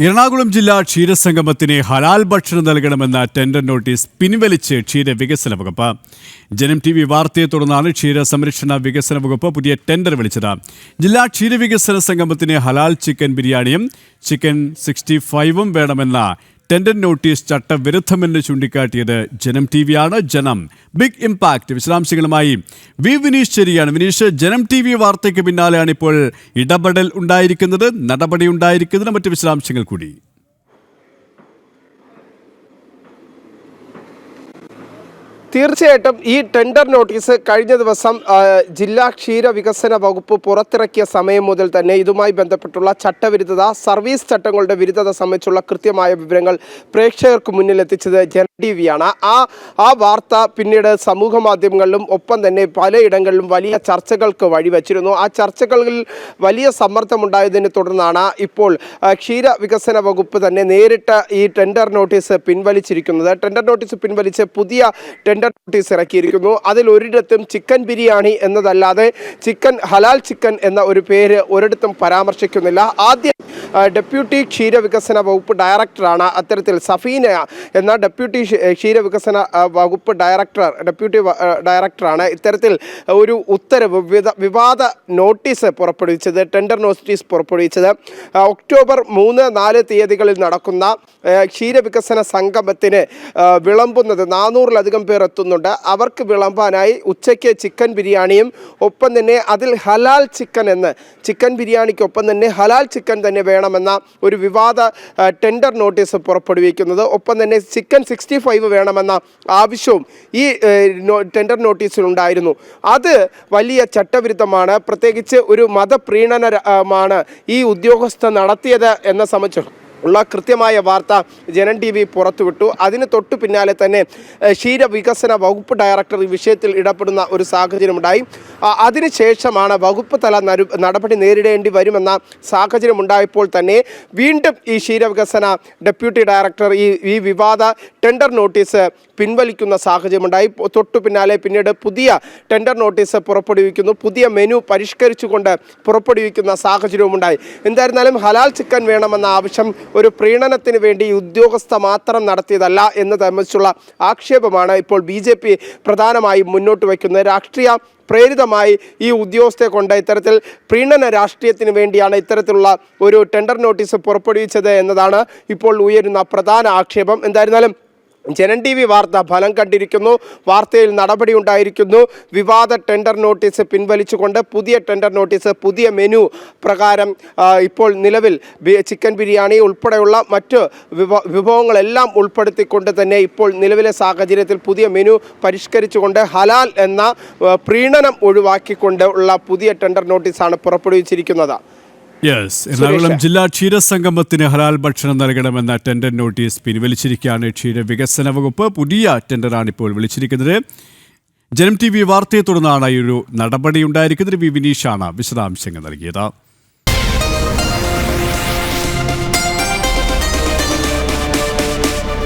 എറണാകുളം ജില്ലാ ക്ഷീരസംഗമത്തിന് ഹലാൽ ഭക്ഷണം നൽകണമെന്ന ടെൻഡർ നോട്ടീസ് പിൻവലിച്ച് ക്ഷീരവികസന വകുപ്പ്. ജനം TV വാർത്തയെ തുടർന്നാണ് ക്ഷീര സംരക്ഷണ വികസന വകുപ്പ് പുതിയ ടെൻഡർ വിളിച്ചത്. ജില്ലാ ക്ഷീരവികസന സംഗമത്തിന് ഹലാൽ ചിക്കൻ ബിരിയാണിയും ചിക്കൻ 65ഉം വേണമെന്ന ടെൻഡർ നോട്ടീസ് ചട്ടവിരുദ്ധമെന്ന് ചൂണ്ടിക്കാട്ടിയത് ജനം TV ആണ്. ജനം ബിഗ് ഇമ്പാക്ട് വിശദാംശങ്ങളുമായി വിനീഷ് ശരിയാണ്. വിനീഷ്, ജനം TV വാർത്തയ്ക്ക് പിന്നാലെയാണ് ഇപ്പോൾ ഇടപെടൽ ഉണ്ടായിരിക്കുന്നത്, നടപടി ഉണ്ടായിരിക്കുന്നത്, മറ്റ് വിശദാംശങ്ങൾ കൂടി. തീർച്ചയായിട്ടും ഈ ടെൻഡർ നോട്ടീസ് കഴിഞ്ഞ ദിവസം ജില്ലാ ക്ഷീര വികസന വകുപ്പ് പുറത്തിറക്കിയ സമയം മുതൽ തന്നെ ഇതുമായി ബന്ധപ്പെട്ടുള്ള ചട്ടവിരുദ്ധത, സർവീസ് ചട്ടങ്ങളുടെ വിരുദ്ധത സംബന്ധിച്ചുള്ള കൃത്യമായ വിവരങ്ങൾ പ്രേക്ഷകർക്ക് മുന്നിൽ എത്തിച്ചത് ജനം TV ആണ്. ആ വാർത്ത പിന്നീട് സമൂഹ മാധ്യമങ്ങളിലും ഒപ്പം തന്നെ പലയിടങ്ങളിലും വലിയ ചർച്ചകൾക്ക് വഴിവെച്ചിരുന്നു. ആ ചർച്ചകളിൽ വലിയ സമ്മർദ്ദമുണ്ടായതിനെ തുടർന്നാണ് ഇപ്പോൾ ക്ഷീര വികസന വകുപ്പ് തന്നെ നേരിട്ട് ഈ ടെൻഡർ നോട്ടീസ് പിൻവലിച്ചിരിക്കുന്നത്. ടെൻഡർ നോട്ടീസ് പിൻവലിച്ച് പുതിയ ടെൻഡർ നോട്ടീസ് ഇറക്കിയിരിക്കുന്നു. അതിൽ ഒരിടത്തും ചിക്കൻ ബിരിയാണി എന്നതല്ലാതെ ഹലാൽ ചിക്കൻ എന്ന ഒരു പേര് ഒരിടത്തും പരാമർശിക്കുന്നില്ല. ആദ്യം ഡെപ്യൂട്ടി ക്ഷീരവികസന വകുപ്പ് ഡയറക്ടറാണ് അത്തരത്തിൽ സഫീന എന്ന ഡെപ്യൂട്ടി ക്ഷീരവികസന വകുപ്പ് ഡെപ്യൂട്ടി ഡയറക്ടറാണ് ഇത്തരത്തിൽ ഒരു ഉത്തരവ് വിവാദ നോട്ടീസ് പുറപ്പെടുവിച്ചത്, ടെൻഡർ നോട്ടീസ് പുറപ്പെടുവിച്ചത്. ഒക്ടോബർ 3, 4 തീയതികളിൽ നടക്കുന്ന ക്ഷീരവികസന സംഗമത്തിന് വിളമ്പുന്നത് 400-ലധികം പേർ എത്തുന്നുണ്ട്. അവർക്ക് വിളമ്പാനായി ഉച്ചയ്ക്ക് ചിക്കൻ ബിരിയാണിയും ഒപ്പം തന്നെ അതിൽ ഹലാൽ ചിക്കൻ ബിരിയാണിക്കൊപ്പം തന്നെ ഹലാൽ ചിക്കൻ തന്നെ വേണമെന്ന ഒരു വിവാദ ടെൻഡർ നോട്ടീസ് പുറപ്പെടുവിക്കുന്നത്. ഒപ്പം തന്നെ ചിക്കൻ 65 വേണമെന്ന ആവശ്യവും ഈ ടെൻഡർ നോട്ടീസിലുണ്ടായിരുന്നു. അത് വലിയ ചട്ടവിരുദ്ധമാണ്. പ്രത്യേകിച്ച് ഒരു മതപ്രീണനമാണ് ഈ ഉദ്യോഗസ്ഥ നടത്തിയത് എന്ന സംബന്ധിച്ച് ഉള്ള കൃത്യമായ വാർത്ത ജനം TV പുറത്തുവിട്ടു. അതിന് തൊട്ടു പിന്നാലെ തന്നെ ക്ഷീരവികസന വകുപ്പ് ഡയറക്ടർ ഈ വിഷയത്തിൽ ഇടപെടുന്ന ഒരു സാഹചര്യമുണ്ടായി. അതിനുശേഷമാണ് വകുപ്പ് തല നടപടി നേരിടേണ്ടി വരുമെന്ന സാഹചര്യമുണ്ടായപ്പോൾ തന്നെ വീണ്ടും ഈ ക്ഷീരവികസന ഡെപ്യൂട്ടി ഡയറക്ടർ ഈ വിവാദ ടെൻഡർ നോട്ടീസ് പിൻവലിക്കുന്ന സാഹചര്യമുണ്ടായി. തൊട്ടു പിന്നാലെ പിന്നീട് പുതിയ ടെൻഡർ നോട്ടീസ് പുറപ്പെടുവിക്കുന്നു. പുതിയ മെനു പരിഷ്കരിച്ചുകൊണ്ട് പുറപ്പെടുവിക്കുന്ന സാഹചര്യവുമുണ്ടായി. എന്തായിരുന്നാലും ഹലാൽ ചിക്കൻ വേണമെന്ന ആവശ്യം ഒരു പ്രീണനത്തിന് വേണ്ടി ഉദ്യോഗസ്ഥ മാത്രം നടത്തിയതല്ല എന്ന് സംബന്ധിച്ചുള്ള ആക്ഷേപമാണ് ഇപ്പോൾ BJP പ്രധാനമായും മുന്നോട്ട് വയ്ക്കുന്നത്. രാഷ്ട്രീയ പ്രേരിതമായി ഈ ഉദ്യോഗസ്ഥയെ കൊണ്ട് ഇത്തരത്തിൽ പ്രീണന രാഷ്ട്രീയത്തിന് വേണ്ടിയാണ് ഇത്തരത്തിലുള്ള ഒരു ടെൻഡർ നോട്ടീസ് പുറപ്പെടുവിച്ചത് എന്നതാണ് ഇപ്പോൾ ഉയരുന്ന പ്രധാന ആക്ഷേപം. എന്തായിരുന്നാലും ജനം TV വാർത്ത ഫലം കണ്ടിരിക്കുന്നു. വാർത്തയിൽ നടപടി ഉണ്ടായിരിക്കുന്നു. വിവാദ ടെൻഡർ നോട്ടീസ് പിൻവലിച്ചുകൊണ്ട് പുതിയ ടെൻഡർ നോട്ടീസ്, പുതിയ മെനു പ്രകാരം ഇപ്പോൾ നിലവിൽ ചിക്കൻ ബിരിയാണി ഉൾപ്പെടെയുള്ള മറ്റ് വിഭവങ്ങളെല്ലാം ഉൾപ്പെടുത്തിക്കൊണ്ട് തന്നെ ഇപ്പോൾ നിലവിലെ സാഹചര്യത്തിൽ പുതിയ മെനു പരിഷ്കരിച്ചുകൊണ്ട് ഹലാൽ എന്ന പ്രീണനം ഒഴിവാക്കിക്കൊണ്ട് ഉള്ള പുതിയ ടെൻഡർ നോട്ടീസാണ് പുറപ്പെടുവിച്ചിരിക്കുന്നത്. എറണാകുളം ജില്ലാ ക്ഷീരസംഗമത്തിന് ഹലാൽ ഭക്ഷണം നൽകണമെന്ന ടെൻഡർ നോട്ടീസ് പിൻവലിച്ചിരിക്കുകയാണ് ക്ഷീരവികസന വകുപ്പ്. പുതിയ ടെൻഡറാണ് ഇപ്പോൾ വിളിച്ചിരിക്കുന്നത്. ജനം TV വാർത്തയെ തുടർന്നാണ് ഈ ഒരു നടപടി ഉണ്ടായിരിക്കുന്നത്. വിനീഷാണ് വിശദാംശങ്ങൾ നൽകിയത്.